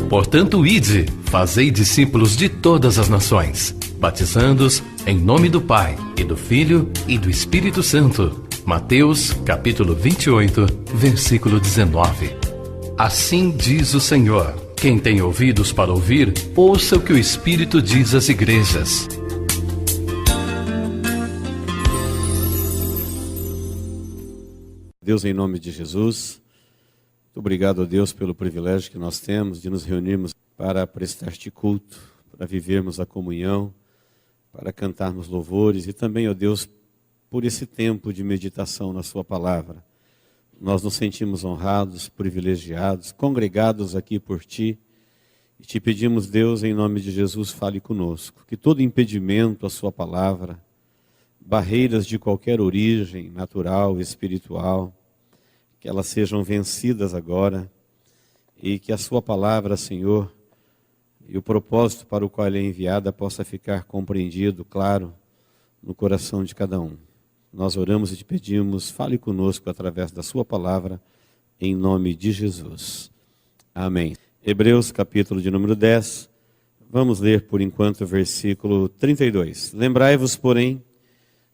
Portanto, ide, fazei discípulos de todas as nações, batizando-os em nome do Pai, e do Filho, e do Espírito Santo. Mateus, capítulo 28, versículo 19. Assim diz o Senhor: quem tem ouvidos para ouvir, ouça o que o Espírito diz às igrejas. Deus, em nome de Jesus, muito obrigado a Deus pelo privilégio que nós temos de nos reunirmos para prestar-te culto, para vivermos a comunhão, para cantarmos louvores e também, ó Deus, por esse tempo de meditação na sua palavra. Nós nos sentimos honrados, privilegiados, congregados aqui por ti e te pedimos, Deus, em nome de Jesus, fale conosco, que todo impedimento à sua palavra, barreiras de qualquer origem, natural, espiritual, que elas sejam vencidas agora e que a sua palavra, Senhor, e o propósito para o qual ela é enviada possa ficar compreendido, claro, no coração de cada um. Nós oramos e te pedimos, fale conosco através da sua palavra, em nome de Jesus. Amém. Hebreus, capítulo de número 10, vamos ler por enquanto o versículo 32. Lembrai-vos, porém,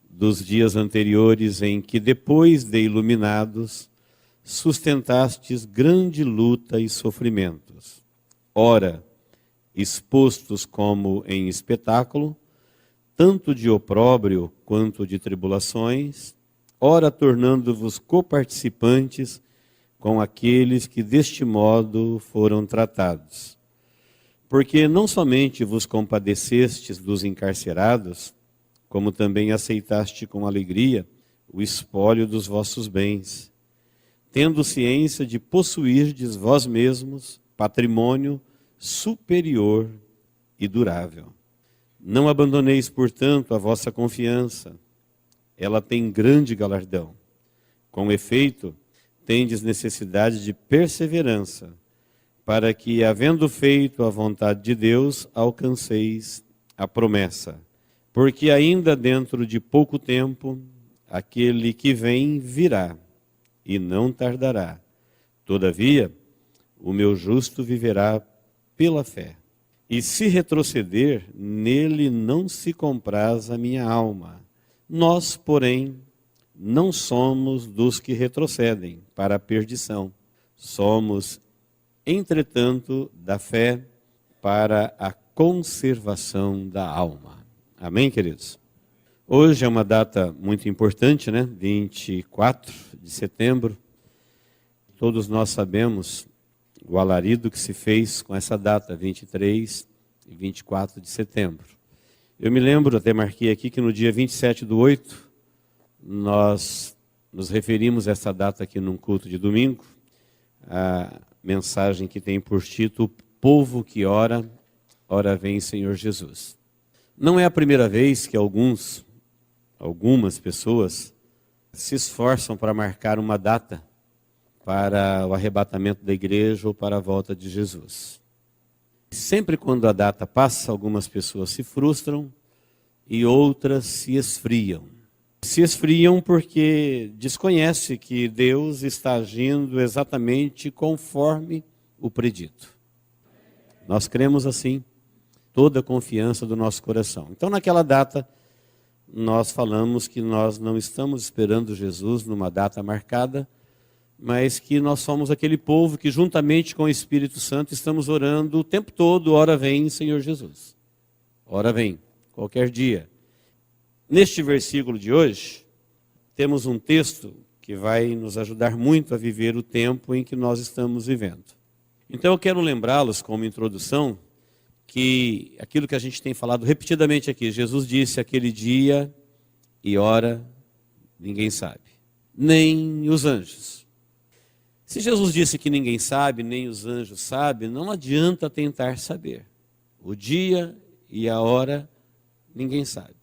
dos dias anteriores em que, depois de iluminados, sustentastes grande luta e sofrimentos. Ora, expostos como em espetáculo, tanto de opróbrio quanto de tribulações, ora tornando-vos coparticipantes com aqueles que deste modo foram tratados. Porque não somente vos compadecestes dos encarcerados, como também aceitaste com alegria o espólio dos vossos bens, tendo ciência de possuirdes vós mesmos patrimônio superior e durável. Não abandoneis, portanto, a vossa confiança, ela tem grande galardão. Com efeito, tendes necessidade de perseverança, para que, havendo feito a vontade de Deus, alcanceis a promessa. Porque ainda dentro de pouco tempo, aquele que vem virá, e não tardará. Todavia, o meu justo viverá pela fé. E se retroceder, nele não se compraz a minha alma. Nós, porém, não somos dos que retrocedem para a perdição. Somos, entretanto, da fé para a conservação da alma. Amém, queridos? Hoje é uma data muito importante, né? 24 de setembro. Todos nós sabemos o alarido que se fez com essa data, 23 e 24 de setembro. Eu me lembro, até marquei aqui, que no dia 27/8, nós nos referimos a essa data aqui num culto de domingo, a mensagem que tem por título, Povo que ora, ora vem Senhor Jesus. Não é a primeira vez que algumas pessoas se esforçam para marcar uma data para o arrebatamento da igreja ou para a volta de Jesus. Sempre quando a data passa, algumas pessoas se frustram e outras se esfriam. Se esfriam porque desconhece que Deus está agindo exatamente conforme o predito. Nós cremos assim, toda a confiança do nosso coração. Então, naquela data, nós falamos que nós não estamos esperando Jesus numa data marcada, mas que nós somos aquele povo que, juntamente com o Espírito Santo, estamos orando o tempo todo, ora vem, Senhor Jesus. Ora vem, qualquer dia. Neste versículo de hoje, temos um texto que vai nos ajudar muito a viver o tempo em que nós estamos vivendo. Então eu quero lembrá-los, como introdução, que aquilo que a gente tem falado repetidamente aqui, Jesus disse, aquele dia e hora, ninguém sabe, nem os anjos. Se Jesus disse que ninguém sabe, nem os anjos sabem, não adianta tentar saber. O dia e a hora, ninguém sabe.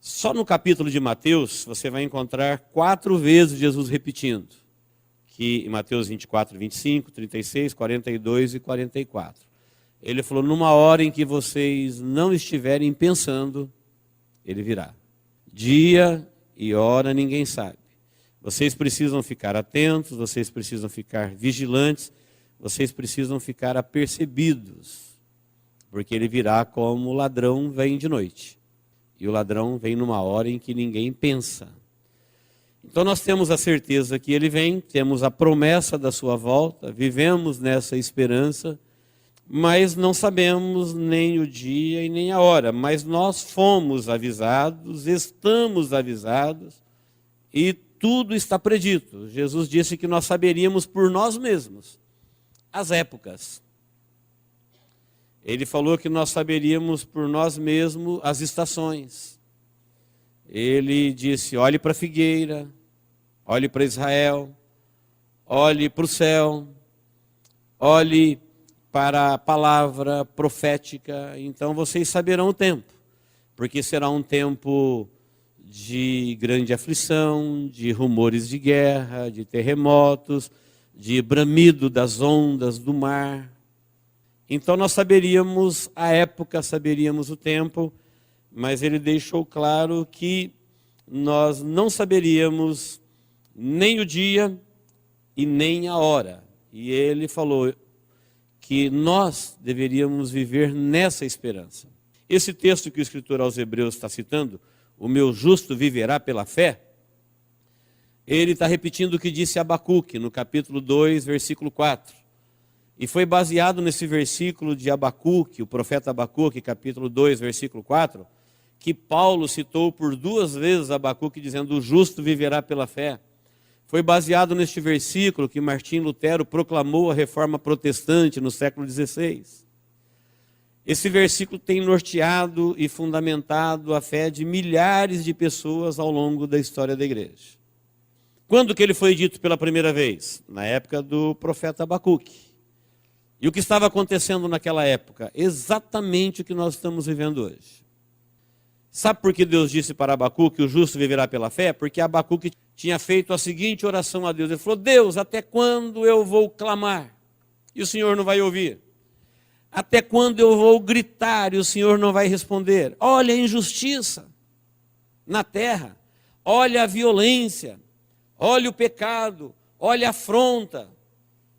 Só no capítulo de Mateus, você vai encontrar 4 vezes Jesus repetindo, que em Mateus 24, 25, 36, 42 e 44. Ele falou, numa hora em que vocês não estiverem pensando, ele virá. Dia e hora ninguém sabe, Vocês precisam ficar atentos, vocês precisam ficar vigilantes, vocês precisam ficar apercebidos, porque ele virá como o ladrão vem de noite. E o ladrão vem numa hora em que ninguém pensa. Então nós temos a certeza que ele vem, temos a promessa da sua volta, vivemos nessa esperança, mas não sabemos nem o dia e nem a hora. Mas nós fomos avisados, estamos avisados e tudo está predito. Jesus disse que nós saberíamos por nós mesmos as épocas. Ele falou que nós saberíamos por nós mesmos as estações. Ele disse, olhe para a figueira, olhe para Israel, olhe para o céu, olhe para a palavra profética. Então vocês saberão o tempo, porque será um tempo de grande aflição, de rumores de guerra, de terremotos, de bramido das ondas do mar. Então nós saberíamos a época, saberíamos o tempo, mas ele deixou claro que nós não saberíamos nem o dia e nem a hora. E ele falou que nós deveríamos viver nessa esperança. Esse texto que o escritor aos Hebreus está citando, o meu justo viverá pela fé, ele está repetindo o que disse Abacuque, no capítulo 2, versículo 4. E foi baseado nesse versículo de Abacuque, o profeta Abacuque, capítulo 2, versículo 4, que Paulo citou por 2 vezes Abacuque, dizendo, o justo viverá pela fé. Foi baseado neste versículo que Martim Lutero proclamou a reforma protestante no século XVI. Esse versículo tem norteado e fundamentado a fé de milhares de pessoas ao longo da história da igreja. Quando que ele foi dito pela primeira vez? Na época do profeta Abacuque. E o que estava acontecendo naquela época? Exatamente o que nós estamos vivendo hoje. Sabe por que Deus disse para Abacuque que o justo viverá pela fé? Porque Abacuque tinha feito a seguinte oração a Deus. Ele falou, Deus, até quando eu vou clamar e o Senhor não vai ouvir? Até quando eu vou gritar e o Senhor não vai responder? Olha a injustiça na terra, olha a violência, olha o pecado, olha a afronta.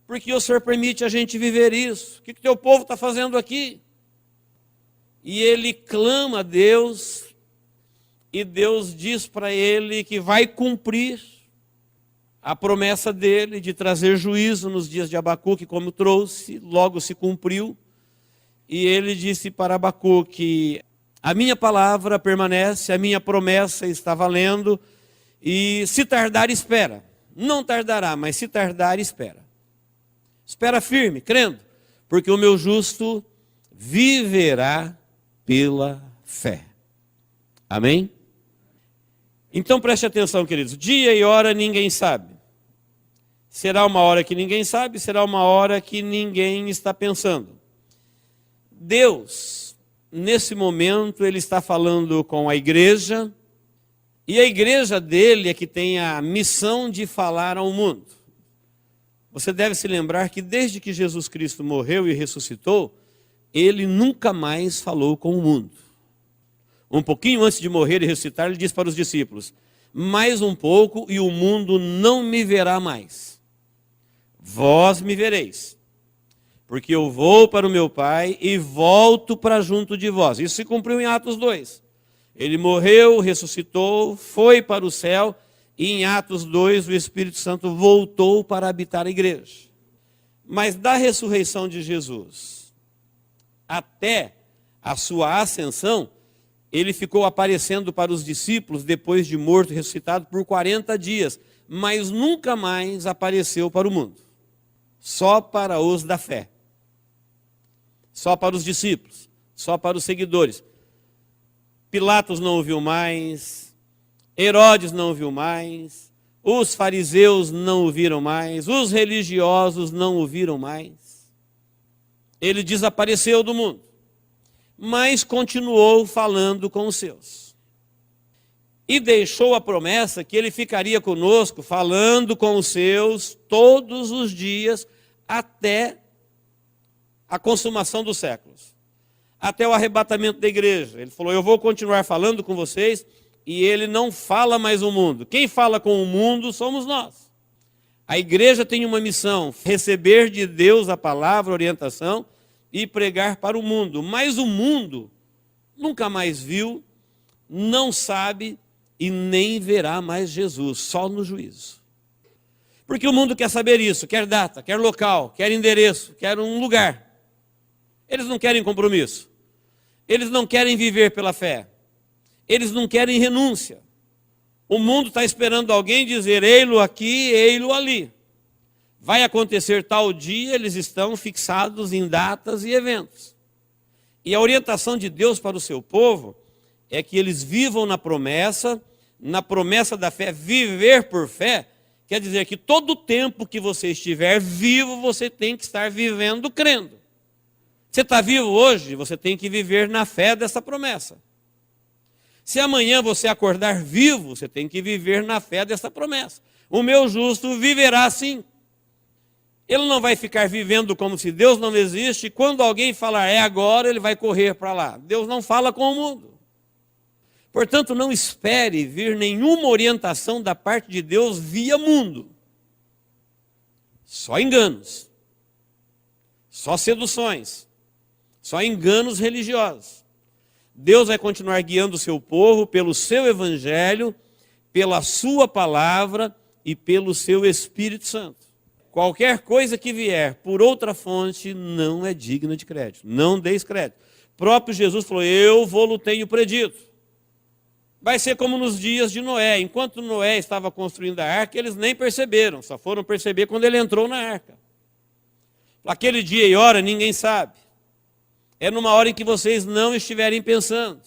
Porque o Senhor permite a gente viver isso? O que o teu povo está fazendo aqui? E ele clama a Deus, e Deus diz para ele que vai cumprir a promessa dele de trazer juízo nos dias de Abacuque, como trouxe, logo se cumpriu. E ele disse para Abacuque, a minha palavra permanece, a minha promessa está valendo, e se tardar, espera. Não tardará, mas se tardar, espera. Espera firme, crendo, porque o meu justo viverá pela fé. Amém? Então preste atenção, queridos. Dia e hora ninguém sabe. Será uma hora que ninguém sabe, será uma hora que ninguém está pensando. Deus, nesse momento, ele está falando com a igreja, e a igreja dele é que tem a missão de falar ao mundo. Você deve se lembrar que desde que Jesus Cristo morreu e ressuscitou, ele nunca mais falou com o mundo. Um pouquinho antes de morrer e ressuscitar, ele disse para os discípulos, mais um pouco e o mundo não me verá mais. Vós me vereis, porque eu vou para o meu Pai e volto para junto de vós. Isso se cumpriu em Atos 2. Ele morreu, ressuscitou, foi para o céu, e em Atos 2 o Espírito Santo voltou para habitar a igreja. Mas da ressurreição de Jesus até a sua ascensão, ele ficou aparecendo para os discípulos depois de morto e ressuscitado por 40 dias, mas nunca mais apareceu para o mundo. Só para os da fé. Só para os discípulos, só para os seguidores. Pilatos não o viu mais, Herodes não o viu mais, os fariseus não o viram mais, os religiosos não o viram mais. Ele desapareceu do mundo, mas continuou falando com os seus. E deixou a promessa que ele ficaria conosco, falando com os seus todos os dias, até a consumação dos séculos, até o arrebatamento da igreja. Ele falou, eu vou continuar falando com vocês e ele não fala mais o mundo. Quem fala com o mundo somos nós. A igreja tem uma missão: receber de Deus a palavra, a orientação e pregar para o mundo. Mas o mundo nunca mais viu, não sabe e nem verá mais Jesus, só no juízo. Porque o mundo quer saber isso, quer data, quer local, quer endereço, quer um lugar. Eles não querem compromisso. Eles não querem viver pela fé. Eles não querem renúncia. O mundo está esperando alguém dizer: ei-lo aqui, ei-lo ali. Vai acontecer tal dia, eles estão fixados em datas e eventos. E a orientação de Deus para o seu povo é que eles vivam na promessa da fé. Viver por fé quer dizer que todo o tempo que você estiver vivo, você tem que estar vivendo crendo. Você está vivo hoje, você tem que viver na fé dessa promessa. Se amanhã você acordar vivo, você tem que viver na fé dessa promessa. O meu justo viverá assim. Ele não vai ficar vivendo como se Deus não existe. Quando alguém falar é agora, ele vai correr para lá. Deus não fala com o mundo. Portanto, não espere vir nenhuma orientação da parte de Deus via mundo. Só enganos. Só seduções. Só enganos religiosos. Deus vai continuar guiando o seu povo pelo seu evangelho, pela sua palavra e pelo seu Espírito Santo. Qualquer coisa que vier por outra fonte não é digna de crédito. Não deis crédito. O próprio Jesus falou: eu vou-lo tenho predito. Vai ser como nos dias de Noé. Enquanto Noé estava construindo a arca, eles nem perceberam. Só foram perceber quando ele entrou na arca. Aquele dia e hora ninguém sabe. É numa hora em que vocês não estiverem pensando.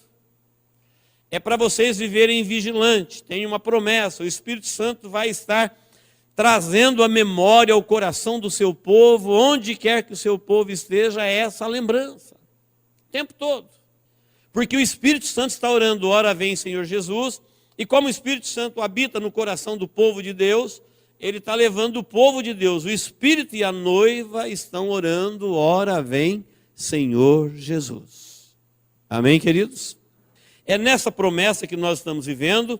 É para vocês viverem vigilantes. Tem uma promessa. O Espírito Santo vai estar trazendo a memória ao coração do seu povo, onde quer que o seu povo esteja, essa lembrança. O tempo todo. Porque o Espírito Santo está orando: ora vem Senhor Jesus. E como o Espírito Santo habita no coração do povo de Deus, ele está levando o povo de Deus. O Espírito e a noiva estão orando: ora vem Senhor Jesus. Amém, queridos? É nessa promessa que nós estamos vivendo,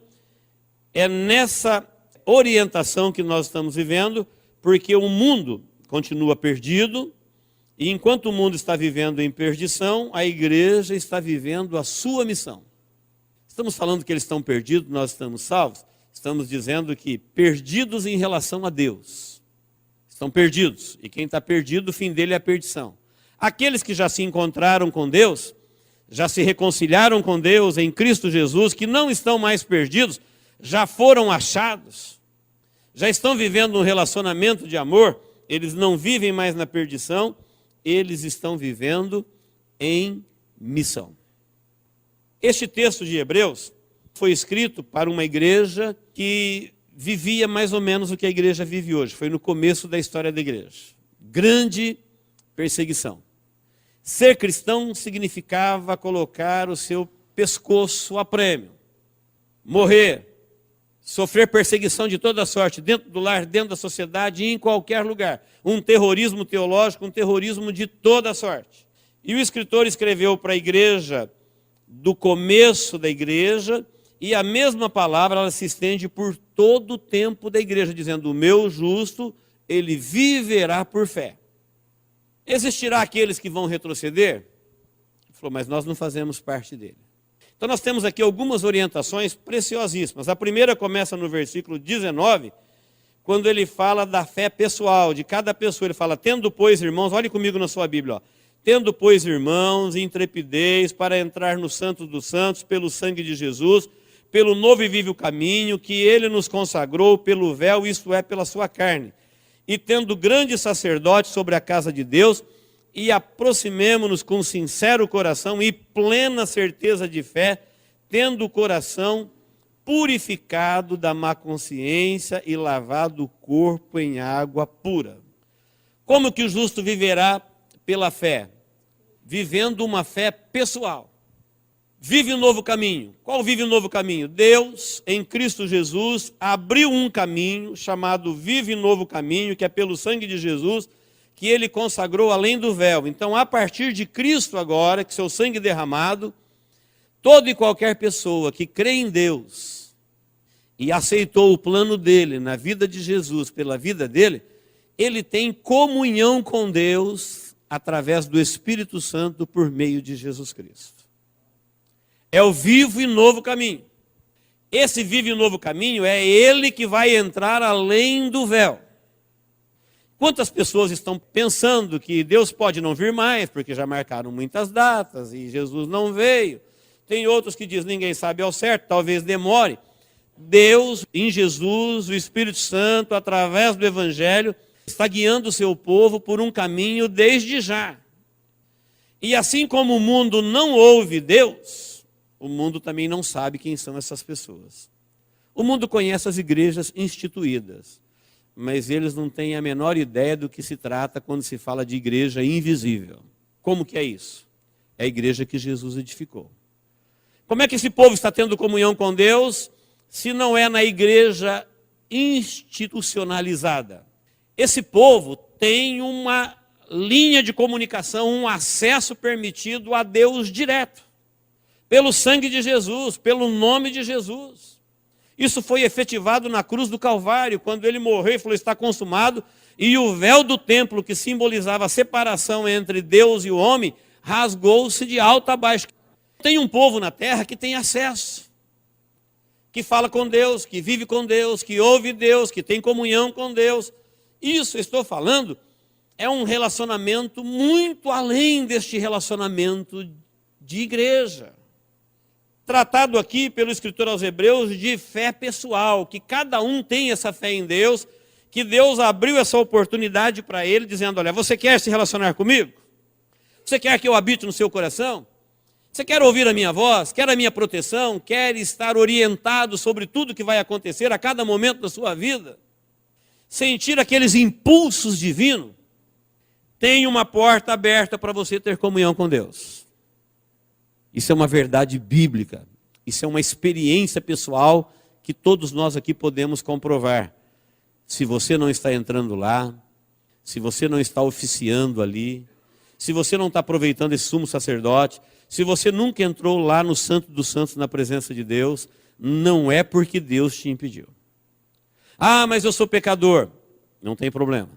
é nessa orientação que nós estamos vivendo, porque o mundo continua perdido, e enquanto o mundo está vivendo em perdição, a igreja está vivendo a sua missão. Estamos falando que eles estão perdidos, nós estamos salvos? Estamos dizendo que perdidos em relação a Deus. Estão perdidos, e quem está perdido, o fim dele é a perdição. Aqueles que já se encontraram com Deus, já se reconciliaram com Deus em Cristo Jesus, que não estão mais perdidos, já foram achados, já estão vivendo um relacionamento de amor, eles não vivem mais na perdição, eles estão vivendo em missão. Este texto de Hebreus foi escrito para uma igreja que vivia mais ou menos o que a igreja vive hoje. Foi no começo da história da igreja. Grande perseguição. Ser cristão significava colocar o seu pescoço a prêmio. Morrer. Sofrer perseguição de toda sorte, dentro do lar, dentro da sociedade e em qualquer lugar. Um terrorismo teológico, um terrorismo de toda sorte. E o escritor escreveu para a igreja do começo da igreja, e a mesma palavra ela se estende por todo o tempo da igreja, dizendo: o meu justo, ele viverá por fé. Existirá aqueles que vão retroceder? Ele falou: mas nós não fazemos parte dele. Então nós temos aqui algumas orientações preciosíssimas. A primeira começa no versículo 19, quando ele fala da fé pessoal, de cada pessoa. Ele fala: tendo, pois, irmãos, olhe comigo na sua Bíblia, ó. Tendo, pois, irmãos, intrepidez para entrar no Santo dos Santos, pelo sangue de Jesus, pelo novo e vivo caminho que ele nos consagrou pelo véu, isto é, pela sua carne. E tendo grande sacerdote sobre a casa de Deus, e aproximemo-nos com sincero coração e plena certeza de fé, tendo o coração purificado da má consciência e lavado o corpo em água pura. Como que o justo viverá pela fé? Vivendo uma fé pessoal. Vive um novo caminho. Qual vive um novo caminho? Deus, em Cristo Jesus, abriu um caminho chamado Vive Novo Caminho, que é pelo sangue de Jesus, que ele consagrou além do véu. Então, a partir de Cristo agora, que seu sangue derramado, Toda e qualquer pessoa que crê em Deus e aceitou o plano dele na vida de Jesus, pela vida dele, ele tem comunhão com Deus através do Espírito Santo por meio de Jesus Cristo. É o vivo e novo caminho. Esse vivo e novo caminho é ele que vai entrar além do véu. Quantas pessoas estão pensando que Deus pode não vir mais, porque já marcaram muitas datas e Jesus não veio. Tem outros que dizem, ninguém sabe ao certo, talvez demore. Deus, em Jesus, o Espírito Santo, através do Evangelho, está guiando o seu povo por um caminho desde já. E assim como o mundo não ouve Deus, o mundo também não sabe quem são essas pessoas. O mundo conhece as igrejas instituídas, mas eles não têm a menor ideia do que se trata quando se fala de igreja invisível. Como que é isso? É a igreja que Jesus edificou. Como é que esse povo está tendo comunhão com Deus se não é na igreja institucionalizada? Esse povo tem uma linha de comunicação, um acesso permitido a Deus direto, pelo sangue de Jesus, pelo nome de Jesus. Isso foi efetivado na cruz do Calvário, quando ele morreu e falou, está consumado, e o véu do templo, que simbolizava a separação entre Deus e o homem, rasgou-se de alto a baixo. Tem um povo na terra que tem acesso, que fala com Deus, que vive com Deus, que ouve Deus, que tem comunhão com Deus. Isso, estou falando, é um relacionamento muito além deste relacionamento de igreja. Tratado aqui pelo escritor aos Hebreus de fé pessoal, que cada um tem essa fé em Deus, que Deus abriu essa oportunidade para ele, dizendo, olha, você quer se relacionar comigo? Você quer que eu habite no seu coração? Você quer ouvir a minha voz? Quer a minha proteção? Quer estar orientado sobre tudo que vai acontecer a cada momento da sua vida? Sentir aqueles impulsos divinos? Tem uma porta aberta para você ter comunhão com Deus. Isso é uma verdade bíblica. Isso é uma experiência pessoal que todos nós aqui podemos comprovar. Se você não está entrando lá, se você não está oficiando ali, se você não está aproveitando esse sumo sacerdote, se você nunca entrou lá no Santo dos Santos na presença de Deus, não é porque Deus te impediu. Ah, mas eu sou pecador. Não tem problema.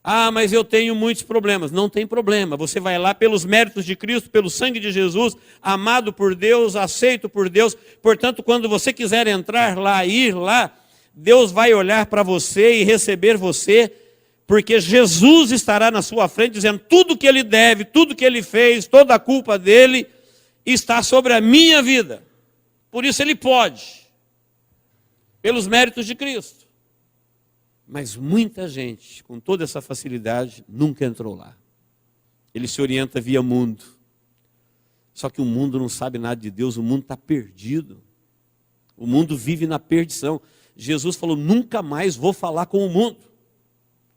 Ah, mas eu tenho muitos problemas. Não tem problema. Você vai lá pelos méritos de Cristo, pelo sangue de Jesus, amado por Deus, aceito por Deus. Portanto, quando você quiser entrar lá, ir lá, Deus vai olhar para você e receber você, porque Jesus estará na sua frente dizendo tudo que ele deve, tudo que ele fez, toda a culpa dele está sobre a minha vida. Por isso ele pode, pelos méritos de Cristo. Mas muita gente, com toda essa facilidade, nunca entrou lá. Ele se orienta via mundo. Só que o mundo não sabe nada de Deus, o mundo está perdido. O mundo vive na perdição. Jesus falou, nunca mais vou falar com o mundo.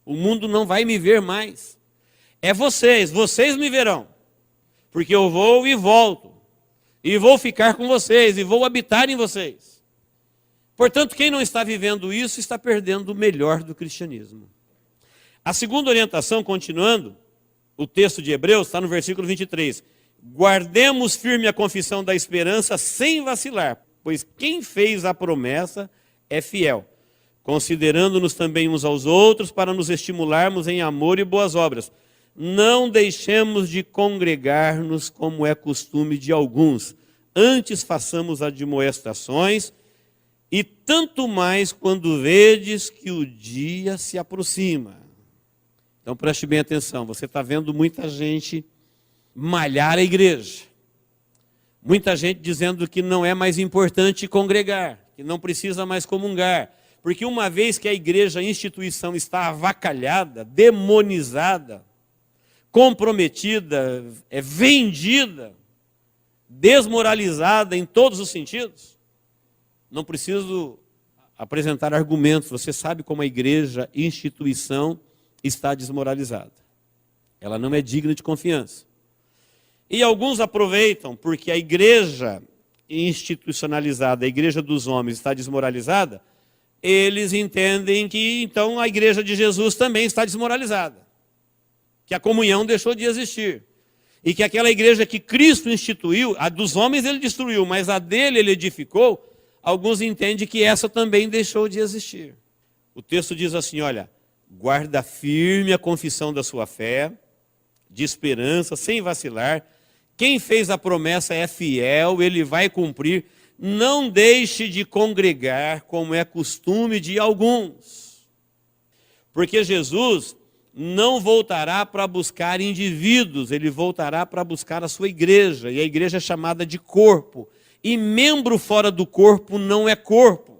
O mundo não vai me ver mais. É vocês me verão. Porque eu vou e volto. E vou ficar com vocês, e vou habitar em vocês. Portanto, quem não está vivendo isso, está perdendo o melhor do cristianismo. A segunda orientação, continuando, o texto de Hebreus, está no versículo 23. Guardemos firme a confissão da esperança sem vacilar, pois quem fez a promessa é fiel, considerando-nos também uns aos outros para nos estimularmos em amor e boas obras. Não deixemos de congregar-nos como é costume de alguns, antes façamos admoestações, e tanto mais quando vedes que o dia se aproxima. Então preste bem atenção, você está vendo muita gente malhar a igreja. Muita gente dizendo que não é mais importante congregar, que não precisa mais comungar. Porque uma vez que a igreja, a instituição está avacalhada, demonizada, comprometida, vendida, desmoralizada em todos os sentidos, não preciso apresentar argumentos. Você sabe como a igreja, instituição, está desmoralizada. Ela não é digna de confiança. E alguns aproveitam, porque a igreja institucionalizada, a igreja dos homens está desmoralizada, eles entendem que então a igreja de Jesus também está desmoralizada. Que a comunhão deixou de existir. E que aquela igreja que Cristo instituiu, a dos homens ele destruiu, mas a dele ele edificou, alguns entendem que essa também deixou de existir. O texto diz assim, olha, guarda firme a confissão da sua fé, de esperança, sem vacilar. Quem fez a promessa é fiel, ele vai cumprir. Não deixe de congregar, como é costume de alguns. Porque Jesus não voltará para buscar indivíduos, ele voltará para buscar a sua igreja. E a igreja é chamada de corpo. E membro fora do corpo não é corpo.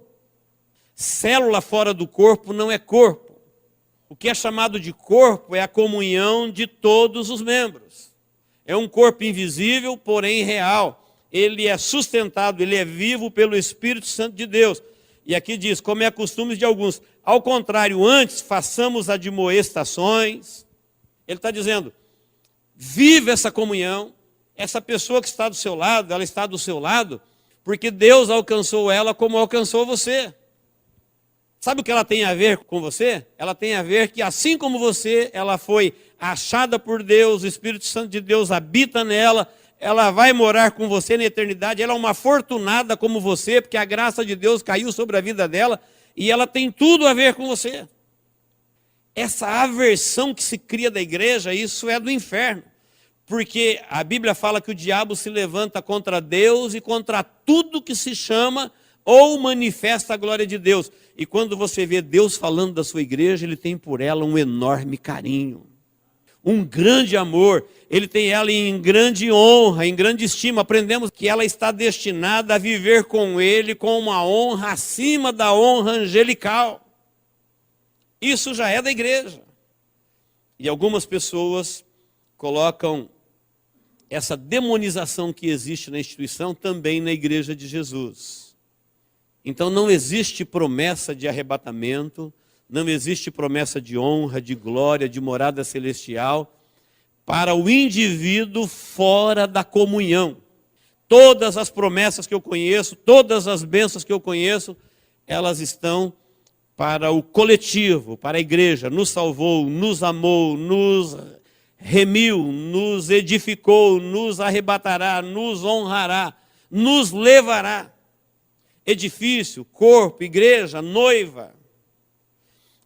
Célula fora do corpo não é corpo. O que é chamado de corpo é a comunhão de todos os membros. É um corpo invisível, porém real. Ele é sustentado, ele é vivo pelo Espírito Santo de Deus. E aqui diz, como é costume de alguns. Ao contrário, antes façamos admoestações. Ele está dizendo, vive essa comunhão. Essa pessoa que está do seu lado, ela está do seu lado, porque Deus alcançou ela como alcançou você. Sabe o que ela tem a ver com você? Ela tem a ver que assim como você, ela foi achada por Deus, o Espírito Santo de Deus habita nela, ela vai morar com você na eternidade, ela é uma afortunada como você, porque a graça de Deus caiu sobre a vida dela, e ela tem tudo a ver com você. Essa aversão que se cria da igreja, isso é do inferno. Porque a Bíblia fala que o diabo se levanta contra Deus e contra tudo que se chama ou manifesta a glória de Deus. E quando você vê Deus falando da sua igreja, ele tem por ela um enorme carinho, um grande amor. Ele tem ela em grande honra, em grande estima. Aprendemos que ela está destinada a viver com ele com uma honra acima da honra angelical. Isso já é da igreja. E algumas pessoas colocam essa demonização que existe na instituição também na igreja de Jesus. Então não existe promessa de arrebatamento, não existe promessa de honra, de glória, de morada celestial para o indivíduo fora da comunhão. Todas as promessas que eu conheço, todas as bênçãos que eu conheço, elas estão para o coletivo, para a igreja. Nos salvou, nos amou, nos remiu, nos edificou, nos arrebatará, nos honrará, nos levará. Edifício, corpo, igreja, noiva.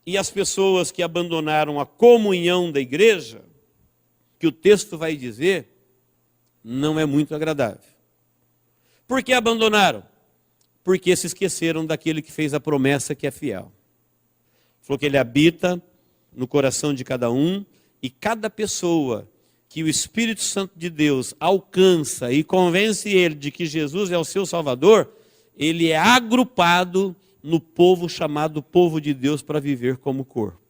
E as pessoas que abandonaram a comunhão da igreja, que o texto vai dizer, não é muito agradável. Por que abandonaram? Porque se esqueceram daquele que fez a promessa que é fiel. Falou que ele habita no coração de cada um, e cada pessoa que o Espírito Santo de Deus alcança e convence ele de que Jesus é o seu Salvador, ele é agrupado no povo chamado povo de Deus para viver como corpo.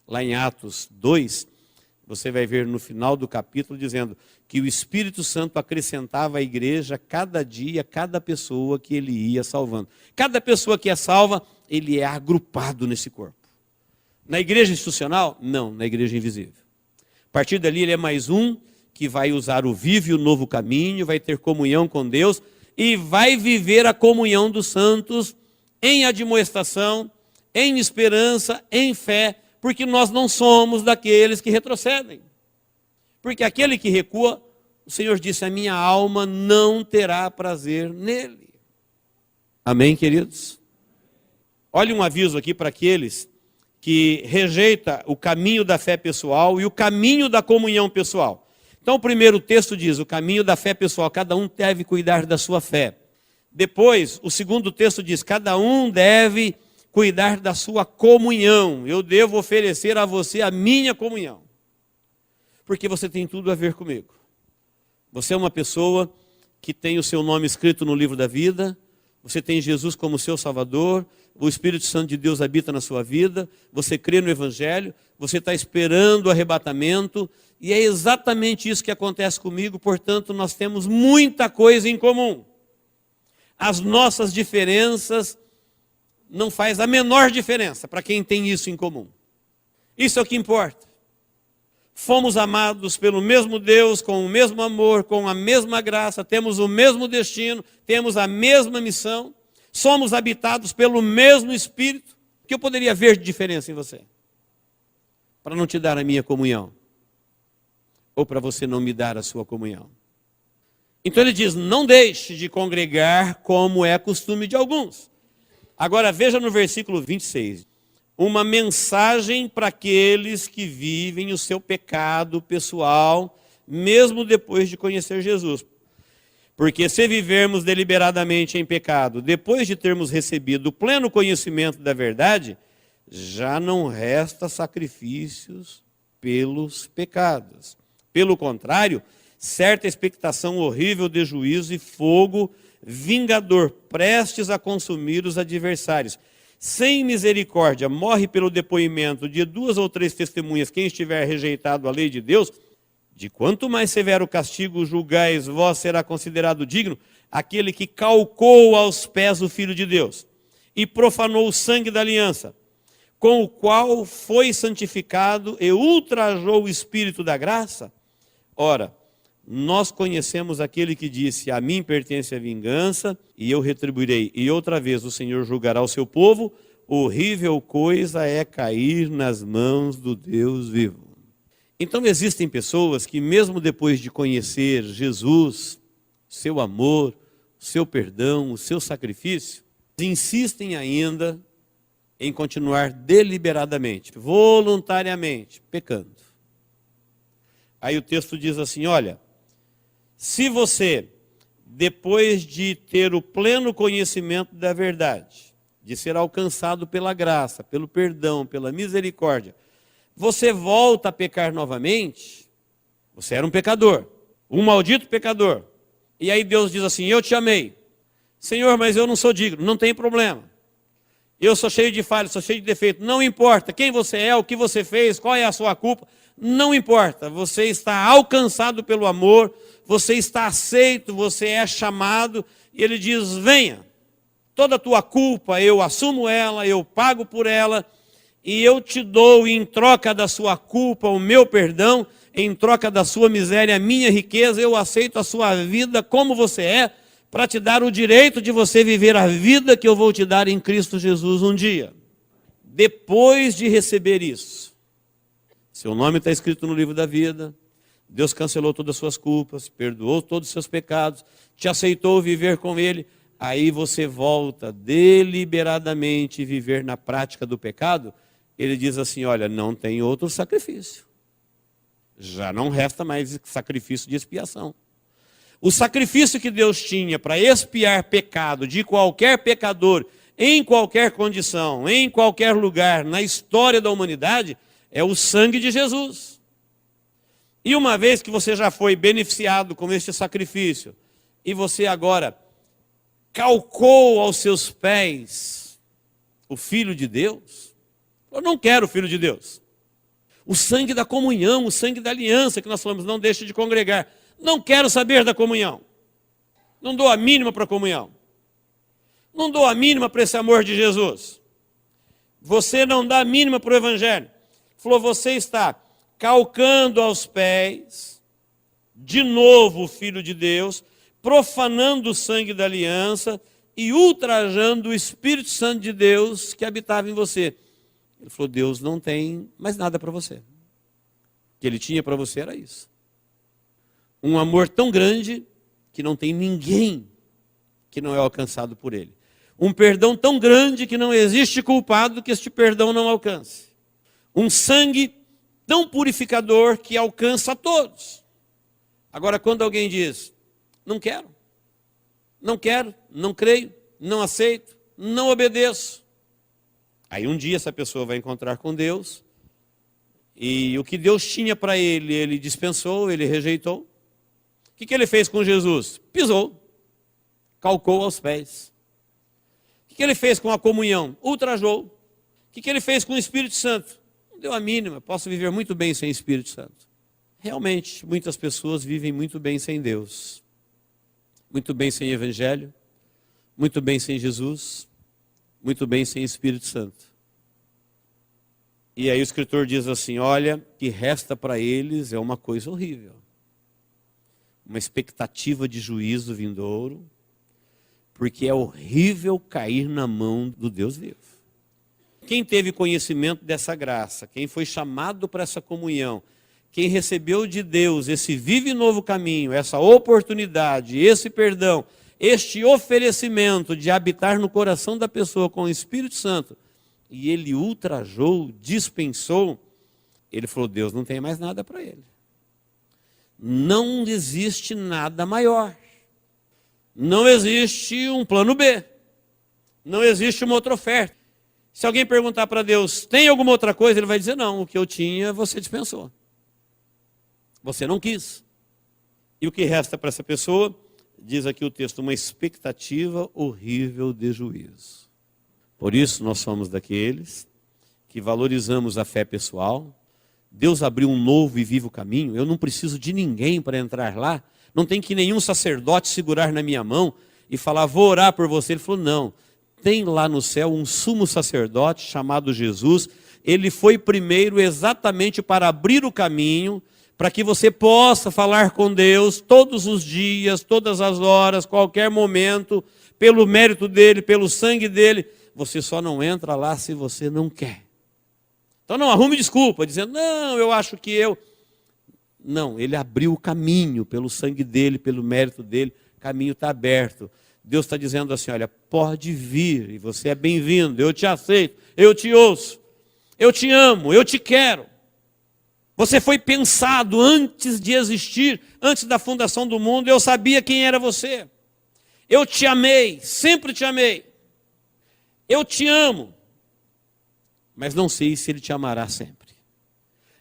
Lá em Atos 2, você vai ver no final do capítulo dizendo que o Espírito Santo acrescentava à igreja cada dia, cada pessoa que ele ia salvando. Cada pessoa que é salva, ele é agrupado nesse corpo. Na igreja institucional? Não, na igreja invisível. A partir dali ele é mais um que vai usar o vivo e o novo caminho, vai ter comunhão com Deus e vai viver a comunhão dos santos em admoestação, em esperança, em fé, porque nós não somos daqueles que retrocedem. Porque aquele que recua, o Senhor disse, a minha alma não terá prazer nele. Amém, queridos? Olha um aviso aqui para aqueles que rejeita o caminho da fé pessoal e o caminho da comunhão pessoal. Então o primeiro texto diz, o caminho da fé pessoal, cada um deve cuidar da sua fé. Depois, o segundo texto diz, cada um deve cuidar da sua comunhão. Eu devo oferecer a você a minha comunhão. Porque você tem tudo a ver comigo. Você é uma pessoa que tem o seu nome escrito no livro da vida, você tem Jesus como seu Salvador, o Espírito Santo de Deus habita na sua vida, você crê no Evangelho, você está esperando o arrebatamento, e é exatamente isso que acontece comigo, portanto nós temos muita coisa em comum. As nossas diferenças não faz a menor diferença para quem tem isso em comum. Isso é o que importa. Fomos amados pelo mesmo Deus, com o mesmo amor, com a mesma graça, temos o mesmo destino, temos a mesma missão, somos habitados pelo mesmo Espírito. O que eu poderia ver de diferença em você? Para não te dar a minha comunhão. ou para você não me dar a sua comunhão? Então ele diz, não deixe de congregar como é costume de alguns. Agora veja no versículo 26, uma mensagem para aqueles que vivem o seu pecado pessoal, mesmo depois de conhecer Jesus. Porque se vivermos deliberadamente em pecado, depois de termos recebido o pleno conhecimento da verdade, já não resta sacrifícios pelos pecados. Pelo contrário, certa expectação horrível de juízo e fogo vingador, prestes a consumir os adversários. Sem misericórdia, morre pelo depoimento de 2 ou 3 testemunhas quem estiver rejeitado a lei de Deus. De quanto mais severo castigo julgais vós, será considerado digno aquele que calcou aos pés o Filho de Deus e profanou o sangue da aliança, com o qual foi santificado e ultrajou o Espírito da graça. Ora, nós conhecemos aquele que disse, a mim pertence a vingança e eu retribuirei. E outra vez o Senhor julgará o seu povo, horrível coisa é cair nas mãos do Deus vivo. Então existem pessoas que mesmo depois de conhecer Jesus, seu amor, seu perdão, o seu sacrifício, insistem ainda em continuar deliberadamente, voluntariamente, pecando. Aí o texto diz assim, olha, se você, depois de ter o pleno conhecimento da verdade, de ser alcançado pela graça, pelo perdão, pela misericórdia, você volta a pecar novamente, você era um pecador, um maldito pecador. E aí Deus diz assim, eu te amei. Senhor, mas eu não sou digno, não tem problema. Eu sou cheio de falhas, sou cheio de defeito. Não importa quem você é, o que você fez, qual é a sua culpa. Não importa, você está alcançado pelo amor, você está aceito, você é chamado. E ele diz, venha, toda a tua culpa eu assumo ela, eu pago por ela. E eu te dou em troca da sua culpa o meu perdão, em troca da sua miséria a minha riqueza, eu aceito a sua vida como você é, para te dar o direito de você viver a vida que eu vou te dar em Cristo Jesus um dia. Depois de receber isso, seu nome está escrito no livro da vida, Deus cancelou todas as suas culpas, perdoou todos os seus pecados, te aceitou viver com Ele, aí você volta deliberadamente viver na prática do pecado. Ele diz assim, olha, não tem outro sacrifício. Já não resta mais sacrifício de expiação. O sacrifício que Deus tinha para expiar pecado de qualquer pecador, em qualquer condição, em qualquer lugar, na história da humanidade, é o sangue de Jesus. E uma vez que você já foi beneficiado com este sacrifício, e você agora calcou aos seus pés o Filho de Deus, eu não quero o Filho de Deus. O sangue da comunhão, o sangue da aliança, que nós falamos, não deixe de congregar. Não quero saber da comunhão. Não dou a mínima para a comunhão. Não dou a mínima para esse amor de Jesus. Você não dá a mínima para o Evangelho. Falou, você está calcando aos pés, de novo o Filho de Deus, profanando o sangue da aliança e ultrajando o Espírito Santo de Deus que habitava em você. Ele falou, Deus não tem mais nada para você. O que Ele tinha para você era isso. Um amor tão grande que não tem ninguém que não é alcançado por Ele. Um perdão tão grande que não existe culpado que este perdão não alcance. Um sangue tão purificador que alcança a todos. Agora, quando alguém diz, não quero, não creio, não aceito, não obedeço, aí um dia essa pessoa vai encontrar com Deus, e o que Deus tinha para ele, ele dispensou, ele rejeitou. O que ele fez com Jesus? Pisou, calcou aos pés. O que ele fez com a comunhão? Ultrajou. O que ele fez com o Espírito Santo? Não deu a mínima, posso viver muito bem sem Espírito Santo. Realmente, muitas pessoas vivem muito bem sem Deus. Muito bem sem Evangelho, muito bem sem Jesus, muito bem sem Espírito Santo. E aí o escritor diz assim, olha, o que resta para eles é uma coisa horrível. Uma expectativa de juízo vindouro, porque é horrível cair na mão do Deus vivo. Quem teve conhecimento dessa graça, quem foi chamado para essa comunhão, quem recebeu de Deus esse vivo e novo caminho, essa oportunidade, esse perdão, este oferecimento de habitar no coração da pessoa com o Espírito Santo, e ele ultrajou, dispensou, ele falou, Deus não tem mais nada para ele. Não existe nada maior. Não existe um plano B. Não existe uma outra oferta. Se alguém perguntar para Deus, tem alguma outra coisa? Ele vai dizer, não, o que eu tinha você dispensou. Você não quis. E o que resta para essa pessoa? Diz aqui o texto, uma expectativa horrível de juízo. Por isso nós somos daqueles que valorizamos a fé pessoal. Deus abriu um novo e vivo caminho. Eu não preciso de ninguém para entrar lá. Não tem que nenhum sacerdote segurar na minha mão e falar, vou orar por você. Ele falou, não. Tem lá no céu um sumo sacerdote chamado Jesus. Ele foi primeiro exatamente para abrir o caminho, para que você possa falar com Deus todos os dias, todas as horas, qualquer momento, pelo mérito dele, pelo sangue dele. Você só não entra lá se você não quer. Então não arrume desculpa, dizendo, não, eu acho que eu... Não, ele abriu o caminho pelo sangue dele, pelo mérito dele, o caminho está aberto. Deus está dizendo assim, olha, pode vir, e você é bem-vindo, eu te aceito, eu te ouço, eu te amo, eu te quero. Você foi pensado antes de existir, antes da fundação do mundo, eu sabia quem era você. Eu te amei, sempre te amei. Eu te amo, mas não sei se ele te amará sempre.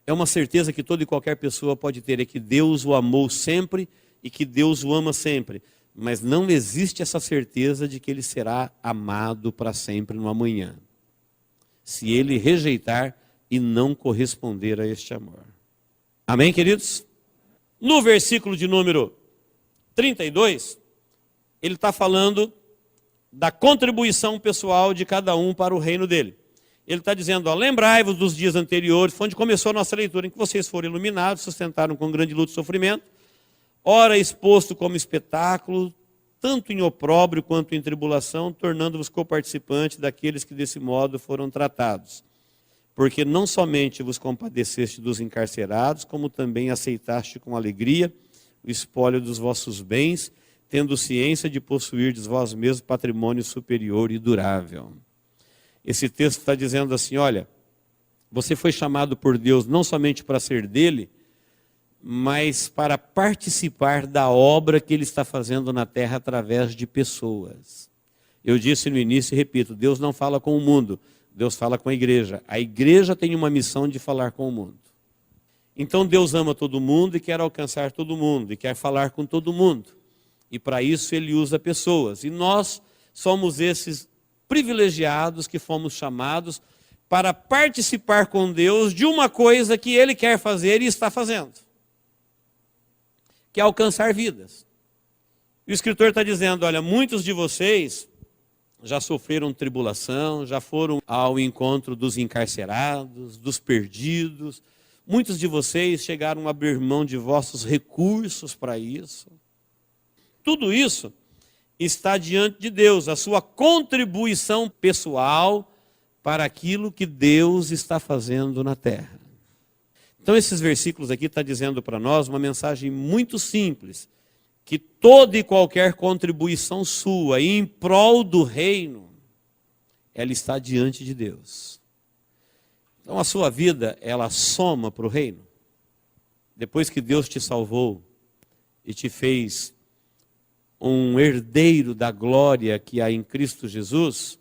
É uma certeza que toda e qualquer pessoa pode ter, é que Deus o amou sempre e que Deus o ama sempre. Mas não existe essa certeza de que ele será amado para sempre no amanhã, se ele rejeitar e não corresponder a este amor. Amém, queridos? No versículo de número 32, ele está falando da contribuição pessoal de cada um para o reino dele. Ele está dizendo, lembrai-vos dos dias anteriores, foi onde começou a nossa leitura, em que vocês foram iluminados, sustentaram com grande luta e sofrimento, ora exposto como espetáculo, tanto em opróbrio quanto em tribulação, tornando-vos coparticipantes daqueles que desse modo foram tratados. Porque não somente vos compadeceste dos encarcerados, como também aceitaste com alegria o espólio dos vossos bens, tendo ciência de possuirdes vós mesmos patrimônio superior e durável. Esse texto está dizendo assim, olha, você foi chamado por Deus não somente para ser dele, mas para participar da obra que ele está fazendo na terra através de pessoas. Eu disse no início e repito, Deus não fala com o mundo, Deus fala com a igreja. A igreja tem uma missão de falar com o mundo. Então Deus ama todo mundo e quer alcançar todo mundo, e quer falar com todo mundo. E para isso ele usa pessoas. E nós somos esses privilegiados que fomos chamados para participar com Deus de uma coisa que ele quer fazer e está fazendo, que é alcançar vidas. E o escritor está dizendo, olha, muitos de vocês já sofreram tribulação, já foram ao encontro dos encarcerados, dos perdidos. Muitos de vocês chegaram a abrir mão de vossos recursos para isso. Tudo isso está diante de Deus, a sua contribuição pessoal para aquilo que Deus está fazendo na terra. Então esses versículos aqui estão dizendo para nós uma mensagem muito simples, que toda e qualquer contribuição sua em prol do reino, ela está diante de Deus. Então a sua vida, ela soma para o reino. Depois que Deus te salvou e te fez um herdeiro da glória que há em Cristo Jesus,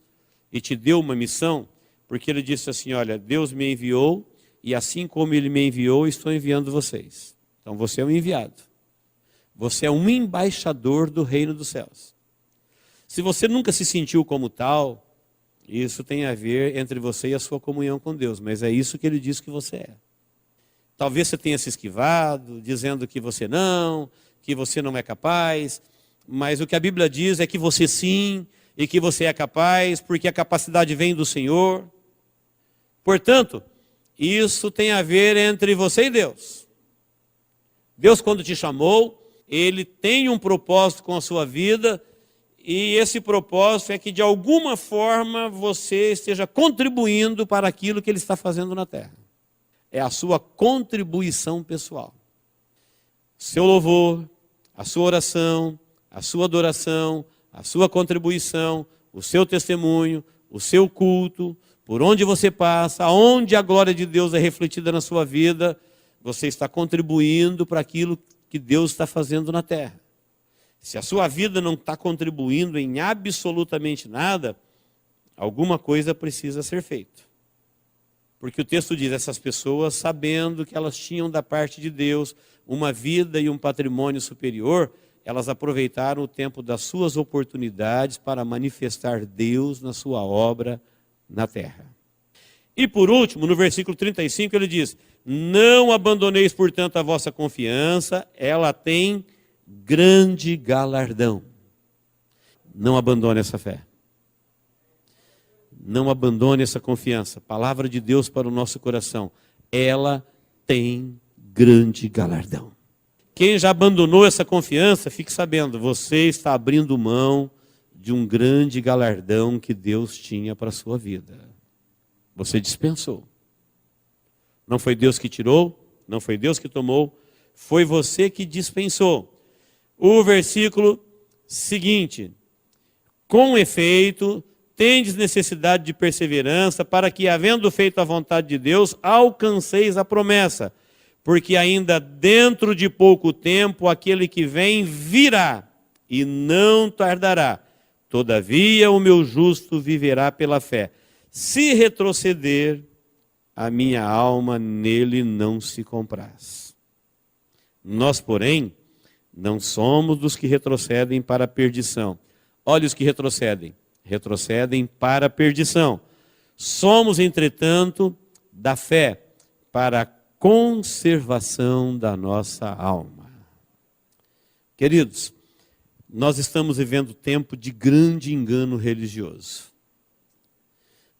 e te deu uma missão, porque ele disse assim, olha, Deus me enviou, e assim como ele me enviou, estou enviando vocês. Então você é um enviado. Você é um embaixador do reino dos céus. Se você nunca se sentiu como tal, isso tem a ver entre você e a sua comunhão com Deus, mas é isso que ele diz que você é. Talvez você tenha se esquivado, dizendo que você não é capaz, mas o que a Bíblia diz é que você sim, e que você é capaz, porque a capacidade vem do Senhor. Portanto, isso tem a ver entre você e Deus. Deus, quando te chamou, ele tem um propósito com a sua vida, e esse propósito é que de alguma forma você esteja contribuindo para aquilo que ele está fazendo na terra. é a sua contribuição pessoal. Seu louvor, a sua oração, a sua adoração, a sua contribuição, o seu testemunho, o seu culto, por onde você passa, aonde a glória de Deus é refletida na sua vida, você está contribuindo para aquilo que Deus está fazendo na terra. Se a sua vida não está contribuindo em absolutamente nada, alguma coisa precisa ser feita. Porque o texto diz, essas pessoas, sabendo que elas tinham da parte de Deus uma vida e um patrimônio superior, elas aproveitaram o tempo das suas oportunidades para manifestar Deus na sua obra na terra. E por último, no versículo 35, ele diz, não abandoneis, portanto, a vossa confiança, ela tem grande galardão. Não abandone essa fé. Não abandone essa confiança. Palavra de Deus para o nosso coração. Ela tem grande galardão. Quem já abandonou essa confiança, fique sabendo, você está abrindo mão de um grande galardão que Deus tinha para a sua vida. Você dispensou. Não foi Deus que tirou, não foi Deus que tomou, foi você que dispensou. O versículo seguinte, com efeito, tendes necessidade de perseverança, para que, havendo feito a vontade de Deus, alcanceis a promessa. Porque ainda dentro de pouco tempo, aquele que vem virá, e não tardará. Todavia, o meu justo viverá pela fé. Se retroceder, a minha alma nele não se compraz. Nós, porém, não somos dos que retrocedem para a perdição. Olha os que retrocedem. Retrocedem para a perdição. Somos, entretanto, da fé para a conservação da nossa alma. Queridos, nós estamos vivendo tempo de grande engano religioso.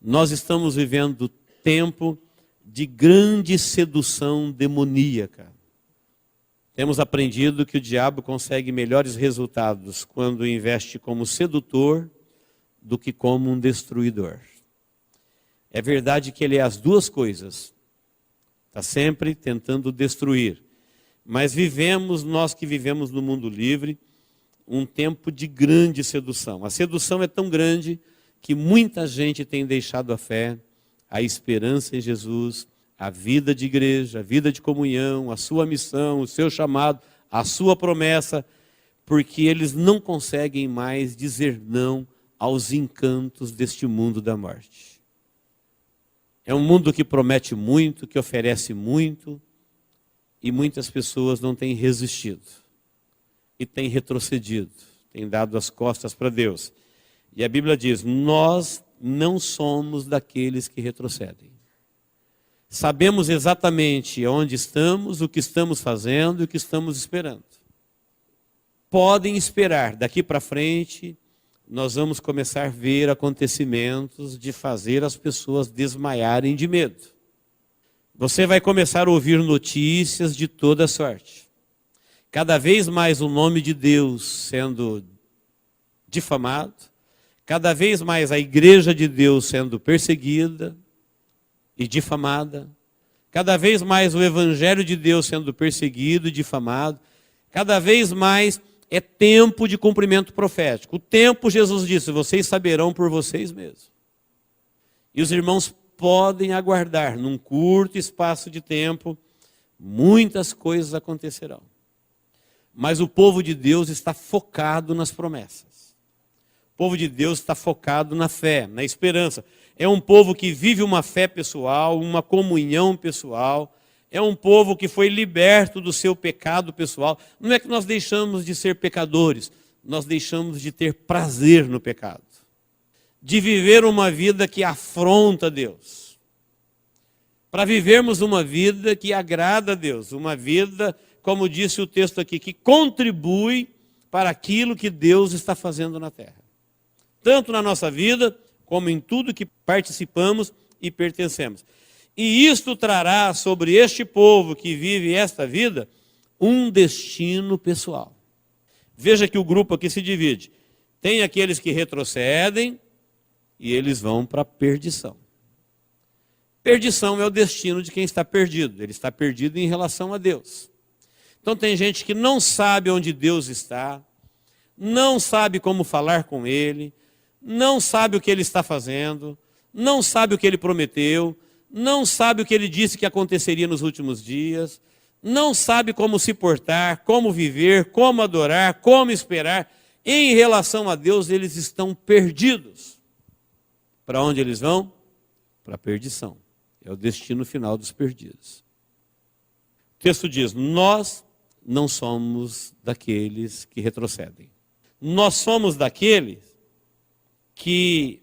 Nós estamos vivendo tempo de grande sedução demoníaca. Temos aprendido que o diabo consegue melhores resultados quando investe como sedutor do que como um destruidor. É verdade que ele é as duas coisas. Está sempre tentando destruir. Mas nós que vivemos no mundo livre, um tempo de grande sedução. A sedução é tão grande que muita gente tem deixado a fé, a esperança em Jesus, a vida de igreja, a vida de comunhão, a sua missão, o seu chamado, a sua promessa, porque eles não conseguem mais dizer não aos encantos deste mundo da morte. É um mundo que promete muito, que oferece muito, e muitas pessoas não têm resistido, e têm retrocedido, têm dado as costas para Deus. E a Bíblia diz, nós não somos daqueles que retrocedem. Sabemos exatamente onde estamos, o que estamos fazendo e o que estamos esperando. Podem esperar, daqui para frente, nós vamos começar a ver acontecimentos de fazer as pessoas desmaiarem de medo. Você vai começar a ouvir notícias de toda sorte. Cada vez mais o nome de Deus sendo difamado, cada vez mais a igreja de Deus sendo perseguida e difamada, cada vez mais o evangelho de Deus sendo perseguido e difamado, cada vez mais é tempo de cumprimento profético. O tempo, Jesus disse, vocês saberão por vocês mesmos. E os irmãos podem aguardar, num curto espaço de tempo, muitas coisas acontecerão. Mas o povo de Deus está focado nas promessas. O povo de Deus está focado na fé, na esperança. É um povo que vive uma fé pessoal, uma comunhão pessoal. É um povo que foi liberto do seu pecado pessoal. Não é que nós deixamos de ser pecadores, nós deixamos de ter prazer no pecado. De viver uma vida que afronta Deus. Para vivermos uma vida que agrada a Deus. Uma vida, como disse o texto aqui, que contribui para aquilo que Deus está fazendo na terra. Tanto na nossa vida, como em tudo que participamos e pertencemos. E isto trará sobre este povo que vive esta vida um destino pessoal. Veja que o grupo aqui se divide. Tem aqueles que retrocedem e eles vão para a perdição. Perdição é o destino de quem está perdido. Ele está perdido em relação a Deus. Então tem gente que não sabe onde Deus está, não sabe como falar com Ele, não sabe o que Ele está fazendo, não sabe o que Ele prometeu, não sabe o que Ele disse que aconteceria nos últimos dias, não sabe como se portar, como viver, como adorar, como esperar. Em relação a Deus, eles estão perdidos. Para onde eles vão? Para a perdição. É o destino final dos perdidos. O texto diz: nós não somos daqueles que retrocedem. Nós somos daqueles que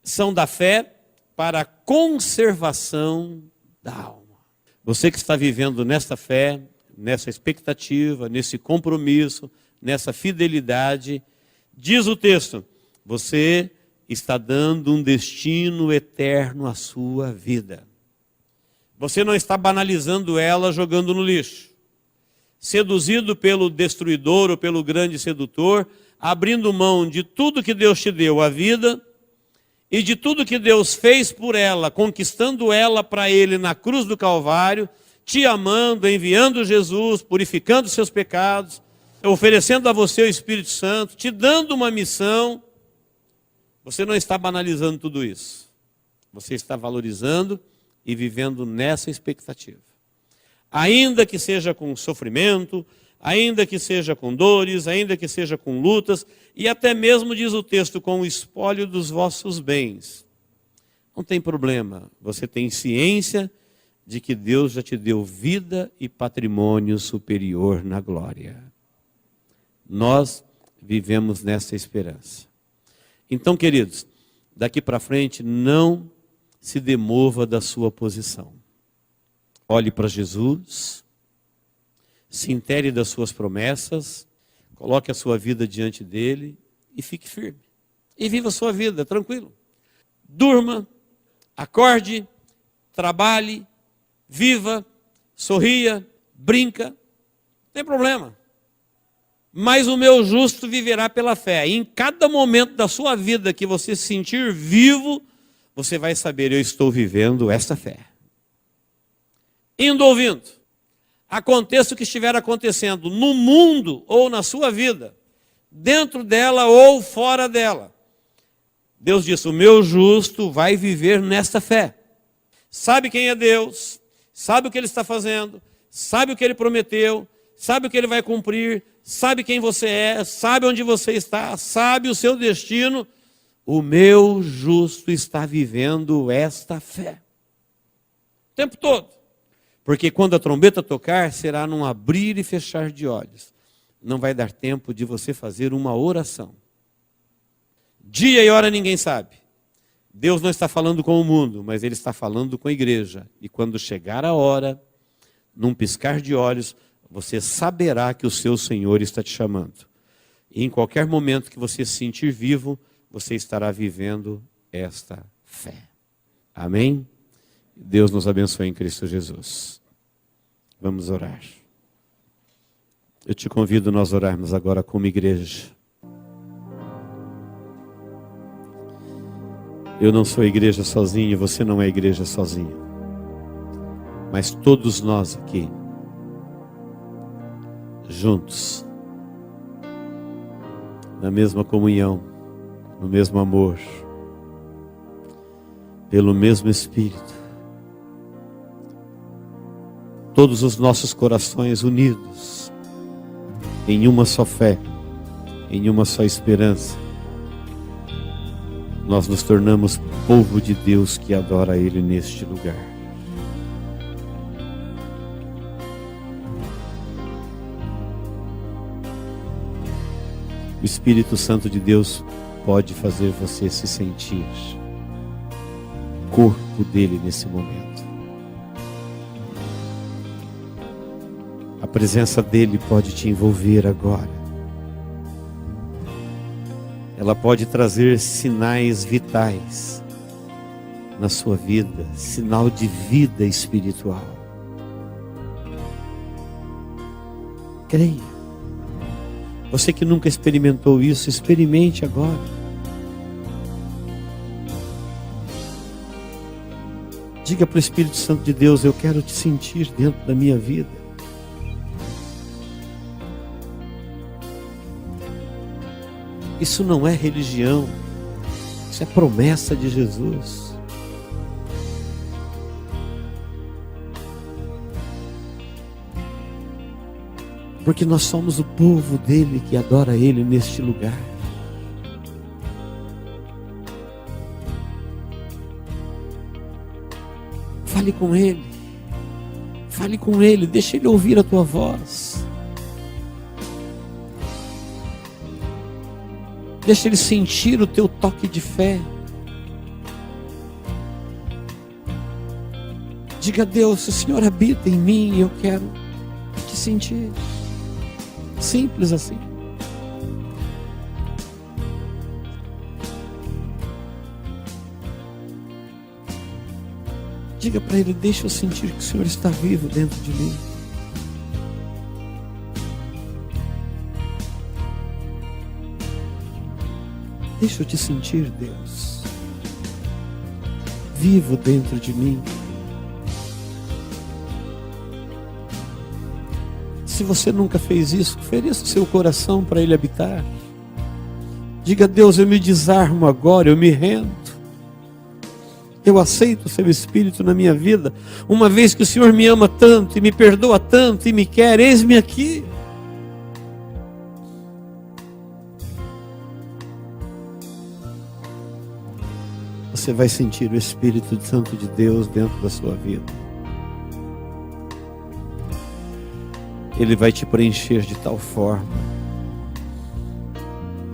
são da fé para a conservação da alma. Você que está vivendo nesta fé, nessa expectativa, nesse compromisso, nessa fidelidade, diz o texto, você está dando um destino eterno à sua vida. Você não está banalizando ela, jogando no lixo. Seduzido pelo destruidor ou pelo grande sedutor, abrindo mão de tudo que Deus te deu, a vida, e de tudo que Deus fez por ela, conquistando ela para Ele na cruz do Calvário, te amando, enviando Jesus, purificando seus pecados, oferecendo a você o Espírito Santo, te dando uma missão. Você não está banalizando tudo isso. Você está valorizando e vivendo nessa expectativa. Ainda que seja com sofrimento, ainda que seja com dores, ainda que seja com lutas, e até mesmo, diz o texto, com o espólio dos vossos bens. Não tem problema, você tem ciência de que Deus já te deu vida e patrimônio superior na glória. Nós vivemos nessa esperança. Então, queridos, daqui para frente, não se demova da sua posição. Olhe para Jesus, se intere das suas promessas, coloque a sua vida diante dele e fique firme. E viva a sua vida, tranquilo. Durma, acorde, trabalhe, viva, sorria, brinca, não tem problema. Mas o meu justo viverá pela fé. E em cada momento da sua vida que você se sentir vivo, você vai saber, eu estou vivendo esta fé. Indo ouvindo, aconteça o que estiver acontecendo no mundo ou na sua vida, dentro dela ou fora dela. Deus disse, o meu justo vai viver nesta fé. Sabe quem é Deus, sabe o que Ele está fazendo, sabe o que Ele prometeu, sabe o que Ele vai cumprir, sabe quem você é, sabe onde você está, sabe o seu destino. O meu justo está vivendo esta fé. O tempo todo. Porque quando a trombeta tocar, será num abrir e fechar de olhos. Não vai dar tempo de você fazer uma oração. Dia e hora ninguém sabe. Deus não está falando com o mundo, mas Ele está falando com a igreja. E quando chegar a hora, num piscar de olhos, você saberá que o seu Senhor está te chamando. E em qualquer momento que você se sentir vivo, você estará vivendo esta fé. Amém? Deus nos abençoe em Cristo Jesus. Vamos orar. Eu te convido a nós orarmos agora como igreja. Eu não sou igreja sozinho, você não é igreja sozinho. Mas todos nós aqui, juntos, na mesma comunhão, no mesmo amor, pelo mesmo Espírito, todos os nossos corações unidos, em uma só fé, em uma só esperança, nós nos tornamos povo de Deus que adora Ele neste lugar. O Espírito Santo de Deus pode fazer você se sentir corpo dele nesse momento. A presença dele pode te envolver agora. Ela pode trazer sinais vitais na sua vida, sinal de vida espiritual. Creia. Você que nunca experimentou isso, experimente agora. Diga para o Espírito Santo de Deus: eu quero te sentir dentro da minha vida. Isso não é religião, isso é promessa de Jesus. Porque nós somos o povo dele que adora ele neste lugar. Fale com ele. Fale com ele, deixa ele ouvir a tua voz. Deixa ele sentir o teu toque de fé. Diga a Deus: se o Senhor habita em mim, eu quero te sentir. Simples assim. Diga para ele: deixa eu sentir que o Senhor está vivo dentro de mim. Deixa eu te sentir, Deus, vivo dentro de mim. Se você nunca fez isso, ofereça o seu coração para ele habitar. Diga: Deus, eu me desarmo agora, eu me rendo. Eu aceito o seu Espírito na minha vida, uma vez que o Senhor me ama tanto, e me perdoa tanto, e me quer, eis-me aqui. Você vai sentir o Espírito Santo de Deus dentro da sua vida. Ele vai te preencher de tal forma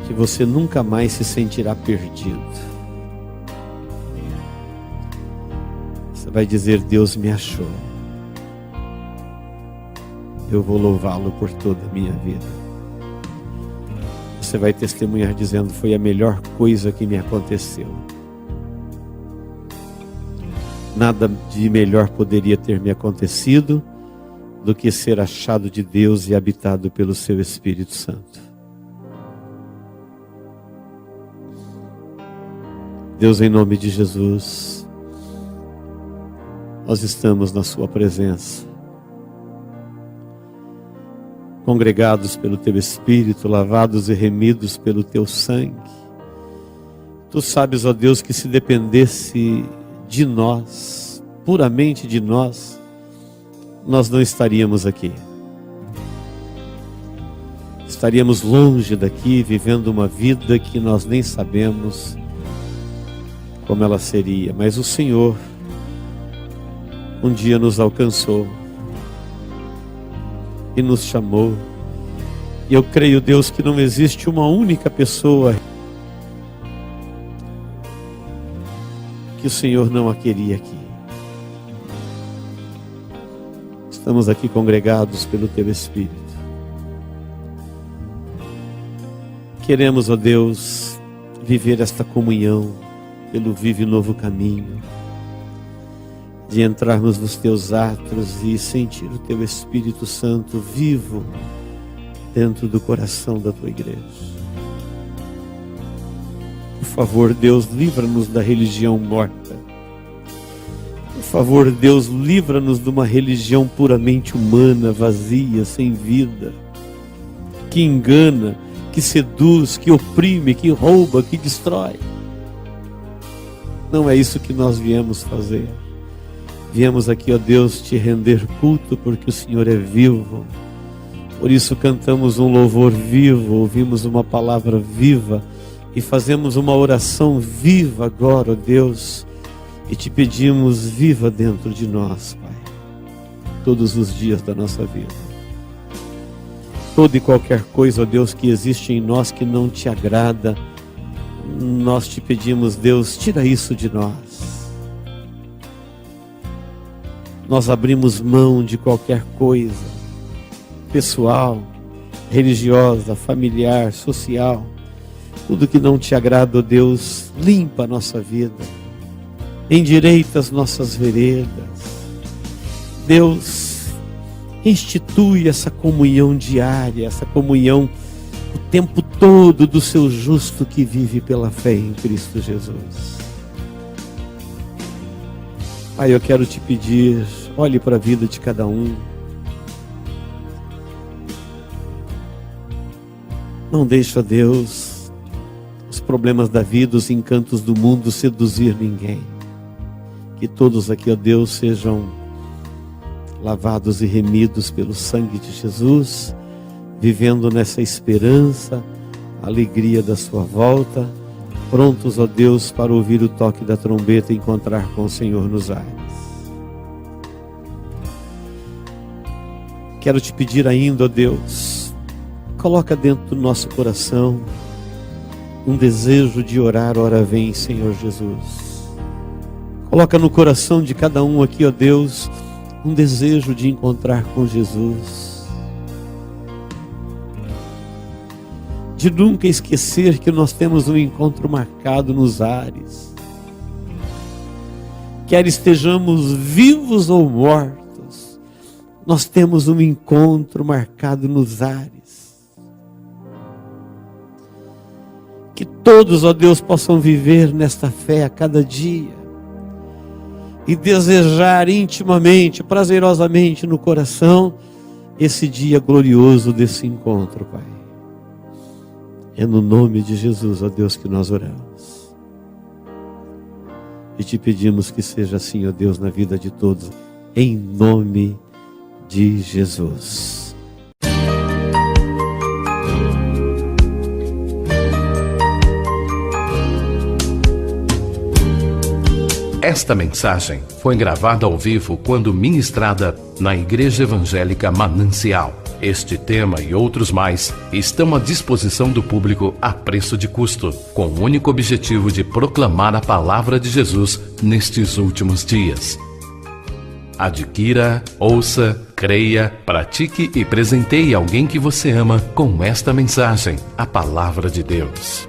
que você nunca mais se sentirá perdido. Você vai dizer: Deus me achou. Eu vou louvá-lo por toda a minha vida. Você vai testemunhar dizendo: foi a melhor coisa que me aconteceu. Nada de melhor poderia ter me acontecido do que ser achado de Deus e habitado pelo seu Espírito Santo. Deus, em nome de Jesus, nós estamos na sua presença, congregados pelo teu Espírito, lavados e remidos pelo teu sangue. Tu sabes, ó Deus, que se dependesse de nós, puramente de nós, nós não estaríamos aqui. Estaríamos longe daqui, vivendo uma vida que nós nem sabemos como ela seria. Mas o Senhor um dia nos alcançou e nos chamou. E eu creio, Deus, que não existe uma única pessoa que o Senhor não a queria aqui. Estamos aqui congregados pelo teu Espírito. Queremos, ó Deus, viver esta comunhão pelo vivo e novo caminho, de entrarmos nos teus atos e sentir o teu Espírito Santo vivo dentro do coração da tua igreja. Por favor, Deus, livra-nos da religião morta. Por favor, Deus, livra-nos de uma religião puramente humana, vazia, sem vida, que engana, que seduz, que oprime, que rouba, que destrói. Não é isso que nós viemos fazer. Viemos aqui, ó Deus, te render culto, porque o Senhor é vivo. Por isso cantamos um louvor vivo, ouvimos uma palavra viva e fazemos uma oração viva agora, ó Deus, e te pedimos: viva dentro de nós, Pai, todos os dias da nossa vida. Toda e qualquer coisa, ó Deus, que existe em nós que não te agrada, nós te pedimos, Deus, tira isso de nós. Nós abrimos mão de qualquer coisa pessoal, religiosa, familiar, social, tudo que não te agrada, ó Deus, limpa a nossa vida, endireita as nossas veredas. Deus, institui essa comunhão diária, essa comunhão o tempo todo do seu justo que vive pela fé em Cristo Jesus. Pai, eu quero te pedir, olhe para a vida de cada um. Não deixe, ó Deus, os problemas da vida, os encantos do mundo seduzir ninguém. Que todos aqui, ó Deus, sejam lavados e remidos pelo sangue de Jesus, vivendo nessa esperança, alegria da sua volta, prontos, ó Deus, para ouvir o toque da trombeta e encontrar com o Senhor nos ares. Quero te pedir ainda, ó Deus, coloca dentro do nosso coração um desejo de orar, ora vem, Senhor Jesus. Coloca no coração de cada um aqui, ó Deus, um desejo de encontrar com Jesus. De nunca esquecer que nós temos um encontro marcado nos ares. Quer estejamos vivos ou mortos, nós temos um encontro marcado nos ares. Que todos, ó Deus, possam viver nesta fé a cada dia e desejar intimamente, prazerosamente no coração esse dia glorioso desse encontro, Pai. É no nome de Jesus, ó Deus, que nós oramos. E te pedimos que seja assim, ó Deus, na vida de todos, em nome de Jesus. Esta mensagem foi gravada ao vivo quando ministrada na Igreja Evangélica Manancial. Este tema e outros mais estão à disposição do público a preço de custo, com o único objetivo de proclamar a palavra de Jesus nestes últimos dias. Adquira, ouça, creia, pratique e presenteie alguém que você ama com esta mensagem, a palavra de Deus.